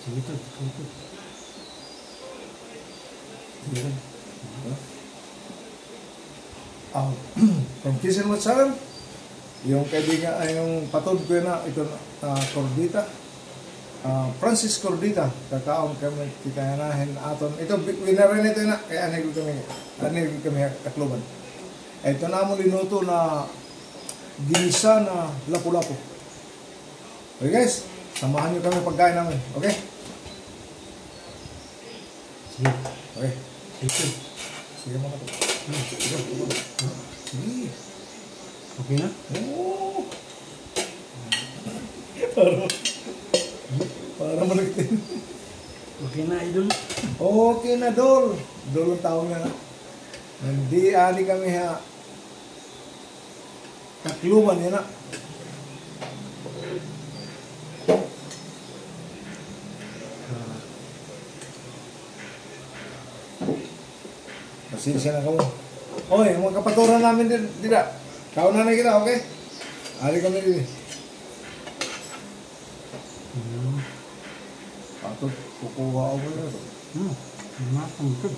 Ito. From Kisan Matsaran, yung kaibigan ay yung patod ko na ito Cordita. Francis Cordita, kakaon kami kitanahin aton. Ito winarin ito na kaya anay kami Tacloban. Ito na mo linuto na ginisa na lapu-lapu. Okay guys, samahan nyo kami pagkain namin, okay? Sige. Okay. Sige. Sige mga to. Sige. Okay na? Oo. Para maligtin. Okay na, idol. Okay na, Dol. Dol ang tawag niya na. Hindi ali kami ha. Tacloban yan na. Pasensya na kamo. Oy, mga kapaturan namin din, dida. Kauna na kita, okay? Ali kami din. Atot, kukuha ako na ito. Ang good.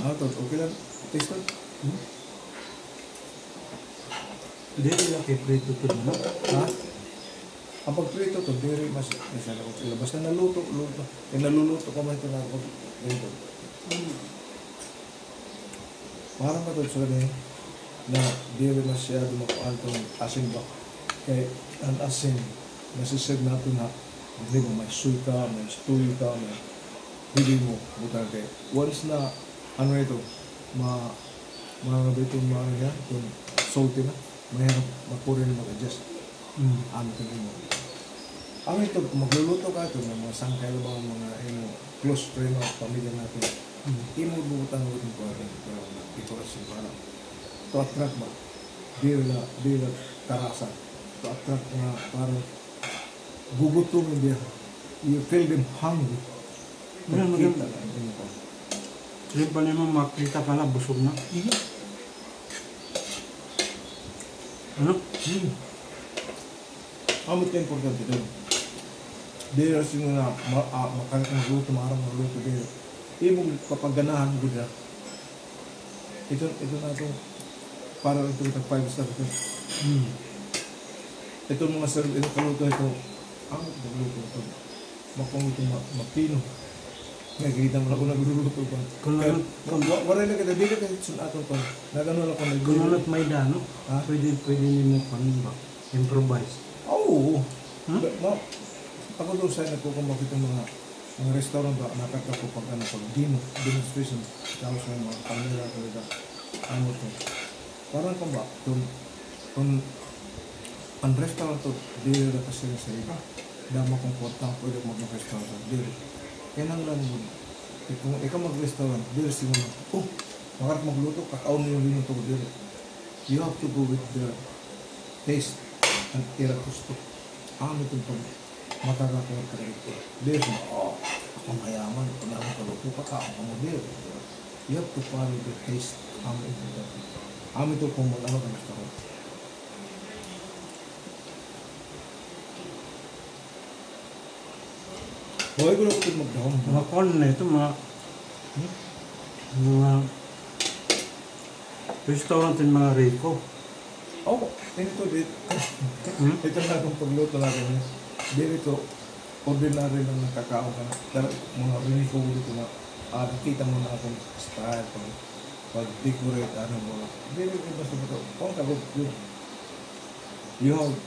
Atot, okay lang. Taste lang. Hindi nila kay prito ito na. Ha? Ang pagprito to, diri mas isa na ko sila. Basta naluto. Naluluto ko man ito na ako. Dito. Parang katulad sa ganyan na diri masyado makuhaan itong asin ba. Kaya ang asin, nasisig natin na hindi mo may suy ka, may stew ka, may hindi mo butang kaya. Once na ano ito, mga bitong mga yan, itong salty na, mahirap mapurin mag-adjust. Ano ito mo. Ang ito, magluluto ka ito ng mga sangkay ba, mga close friend o pamilya natin. Imo butang ulit ko rin, pero dekorasyon para to attract ba? Di na karasa. To attract na parang gugutumin dia. You feel them hungry. Maganda. Yung pa naman makita pala, busog na. Ano? Amot ka importante doon. Di na sino na makalit ng luto, maarang magluto din. Ibong kapaganahan ko na. Ito na ito. Parang ito itong 5 star ito. Ito mga sir, ito kaluto ito. Ang nagluto ito. Makong ito mapino. Nakikita mo na ako nagluluto pa. Waray na kita, di ka kasi sunatong pa. Nagano lang ako nagluluto. Kung nalot may dano, pwede nyo mo improvise. Oo. Ako doon sa'yo nagkukumakit yung mga restaurant ba, nakaka ko pag demonstration. Tapos may mga kamera talaga. Ano to? Parang kung ba, kung ang restaurant to, dili na kasi sa iba. Dama kong portang pwede mag-restaurant. Dili. Yan ang lang mo. Kung ikaw mag-restaurant, dili siya mo. Makarap magluto, kakaon mo yung linuto ko dili. You have to go with the taste and era gusto. Ano itong pag matagakuha ka rin ito. Dili siya, ako mayaman, kailangan kaluto pa ka, ako model. You have to follow the taste. Ito kung mag-ano ka restaurant. Huwag ko lang ito mag-down. Mga corn na ito, mga restaurant and mga Rico. Oo, ito dito. Ito na akong pagluto natin. Dito, ordinary lang nakakaon ka na. Pero mga Rico dito na, nakita mo na akong style, pag-decorate, ano mo. Dito, basta ito. Kung kabot yun. You have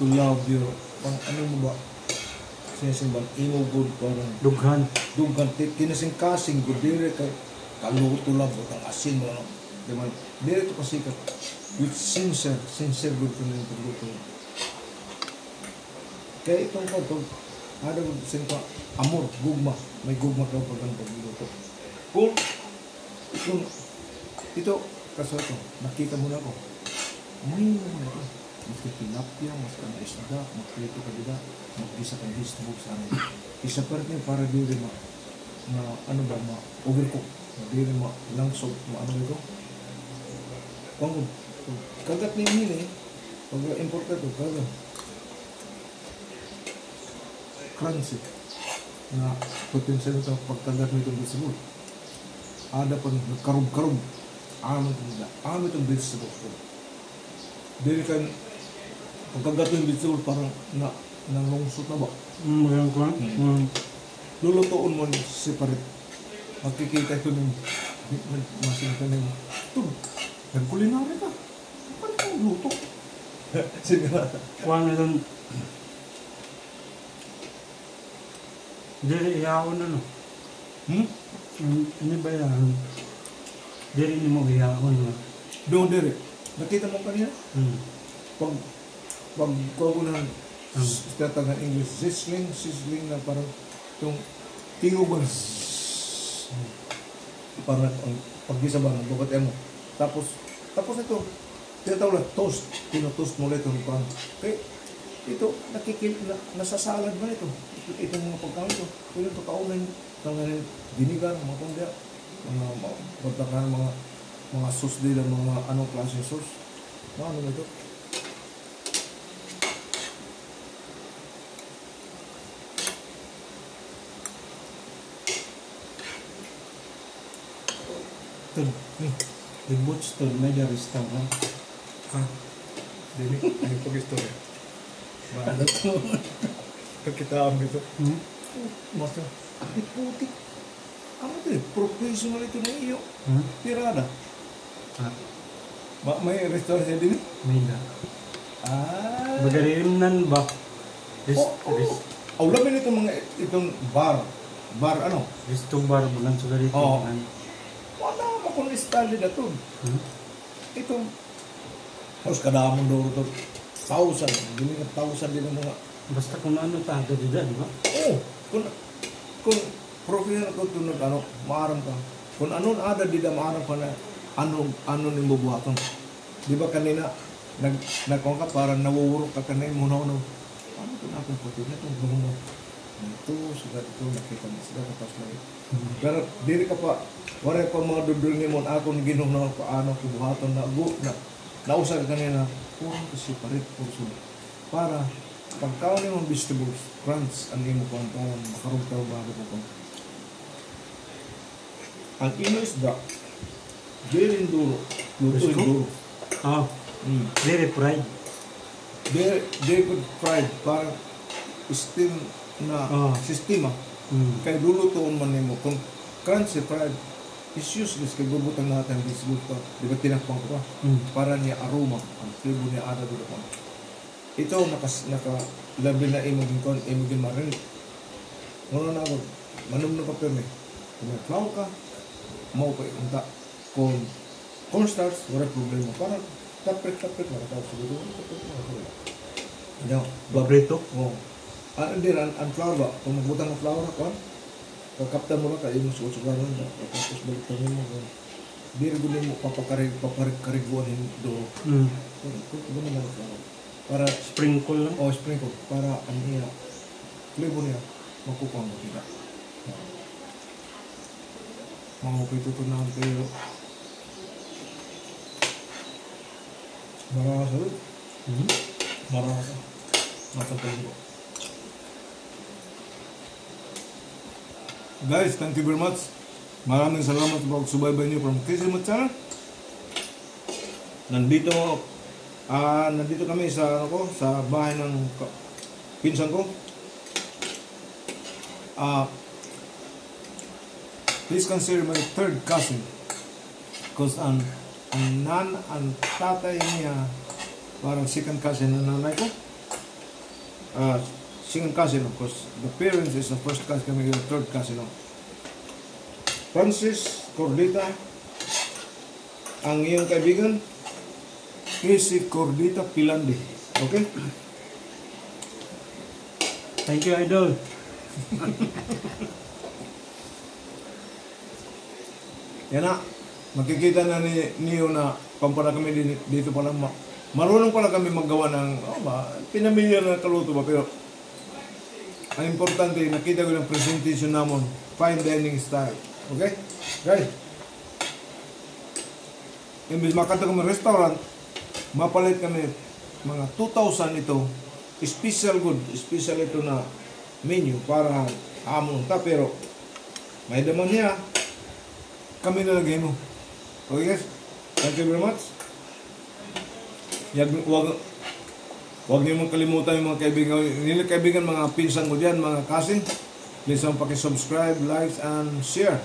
to love your, ano mo ba? Sinisimbang imo good parang Dughan. kinasing-kasing good dire kay kaluto lang o ang asin mo no. Diba? Dire to kasi with sincere good to ng pagluto. Kaya itong pagod, ada ko sinta amor, gugma, may gugma ka pag ang pagluto. Kung ito kaso ito, nakita mo na ko. May naman ito. Maski tilapia, maski ang isda, magprito ka dila, mag-isa kang dismog sana. Isa pa rin para di rin overcook. Di rin langsog, ano ito. Kung kagat ni Mini, pag import ka ito, kagat. crunchy na potential ito pagkagat mo itong vegetable. Ada pa nagkarub-karub. Amin itong vegetable ko. Dili ka pagkagat mo yung vegetable parang nalungsot na ba? Magandang kuhan. Lulutuin mo separate. Makikita ito ng masin ka na yung ito. Nagkulinari ka. Paano kang luto? Sige na. Kuhan na doon. Dili iyaon ano. Ano ba yan? Dili ni mo iyaon na. Doon dire. Nakita mo kanina? Pag kuha ko ng tatagang English, sizzling na parang itong tinguban. Parang ang paggisa ba ng bukat mo. Tapos ito, tinatawag na toast. Tino-toast mo ulit itong parang. Okay, ito, nasasalad ba ito? Itong mga pagkain ito. Kaya ito kaunan, tanganin, dinigan, mga kundya, mga sauce nila, mga anong klaseng sauce. Ano ito? The Butch to Mega Restaurant. Dili, ano pag-istorya? Bahala ito. Kakitaan ito. Masa, putik. Ano ito eh? Professional ito na iyo. Pirada. May restaurant siya din? Mega. Magarimnan ba? Lamin itong bar. Bar ano? Restong bar mo lang sa ganito. Wala mo kung style na ito. Itong halos kadamon daw ito. 1,000. Hindi nga 1,000 din ang mga. Basta kung ano tayo dito, di ba? Kung professional ko ito maaram ka. Kung ano ada dito maaram ka na ano ni bubuhaton. Di ba kanina nagkong ka parang nawuwurok ka kanina muna. Ano ito na akong puti na ito. Ito, sugat ito, nakita mo sila tapos lang. Pero dili ka pa, wala pa mga dudulungin mo, akong ginunaw paano kubuhaton na nausag kanina, puro kasi parit, puro para pagkaon yung vegetables, crunch, ang imo ko ang taon, makarugtaw bago ko ko. Ang ino isda, very duro, luto duro. Very fried. Very good fried, parang steam na sistema. Kaya lulutuon man nimo kung crunchy fried is useless kay bubutan natin this luto. Di ba tinakpang ko para niya aroma, ang flavor niya ada dito ko. Ito labi na imogin marin. Ngono na ako, manum na papel ni. Kung may flour ka, mau pa ikunta. Kung cornstarch, wala problema. Para tapret makataw siguro. Ano? Babrito? Oo. Hindi, ang flour ba? Kung magbutang ng flour ako, kakapta mo lang kayo mo suot-suot lang. Tapos baliktangin mo. Birigunin mo, papakariguanin do. Kung gano'n lang flour. Para sprinkle lang? Oo, sprinkle. Para ang niya, flavor niya, magkukang mo kita. Mahupay tutunan kayo. Marasa rin. Marasa. Masapay ko. Guys, thank you very much. Maraming salamat sa pagsubaybay niyo from Kisimat Channel. Nandito kami sa sa bahay ng pinsan ko. Please consider my third cousin. Because ang tatay niya parang second cousin ng nanay ko. Second cousin, of course. The parents is the first cousin, kami yung third cousin. Francis Cordita, ang iyong kaibigan, Casey Cordita Pilandi. Okay? Thank you, Idol. Yan na. Makikita na niyo na pampana kami dito pala. Marunong pala kami maggawa ng pinamilya na kaluto ba. Pero ang importante, nakita ko yung presentation namin, fine dining style. Okay? Guys, imbis makanta kami restaurant, mapalit kami mga 2,000 ito, special good, special ito na menu para amon ta, pero may daman niya kami nalagay mo. Okay guys, thank you very much. Huwag niyo mong kalimutan yung mga kaibigan, mga pinsan ko dyan, mga cousin. Please ang pakisubscribe, likes, and share.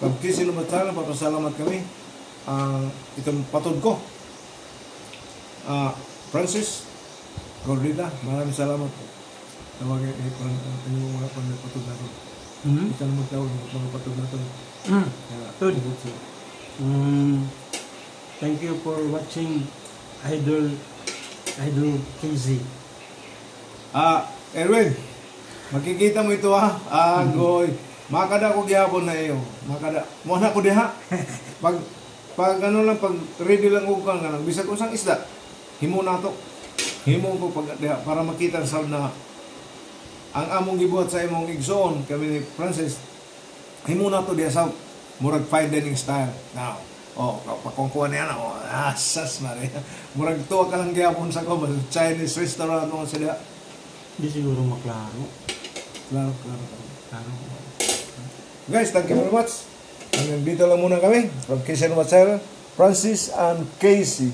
Pag kisinumatala, papasalamat kami. Itong patod ko, Francis Gordita, maraming salamat po. Tawagin yung mga patod na ito. Ito na magtawag mga patod na ito. Thank you for watching Idol KZ. Erwin, makikita mo ito ha. Goy, makada ko gihapon na iyo. Makada, muna ko diha. Pag ano lang, pag ready lang ko kang kanang bisag usang isda. Himo na to. Himo ko pag diha para makita sa na ang among gibuhat sa imong igsoon kami ni Francis. Himo na to diha sa murag fine dining style. Now, pakongkuhan niya na. Asas Maria. Murag tuwa ka lang gihapon sa ko. Chinese restaurant mo sila. Hindi siguro maklaro. Klaro. Guys, thank you very much. Dito lang muna kami. From Quezon, Francis and Casey.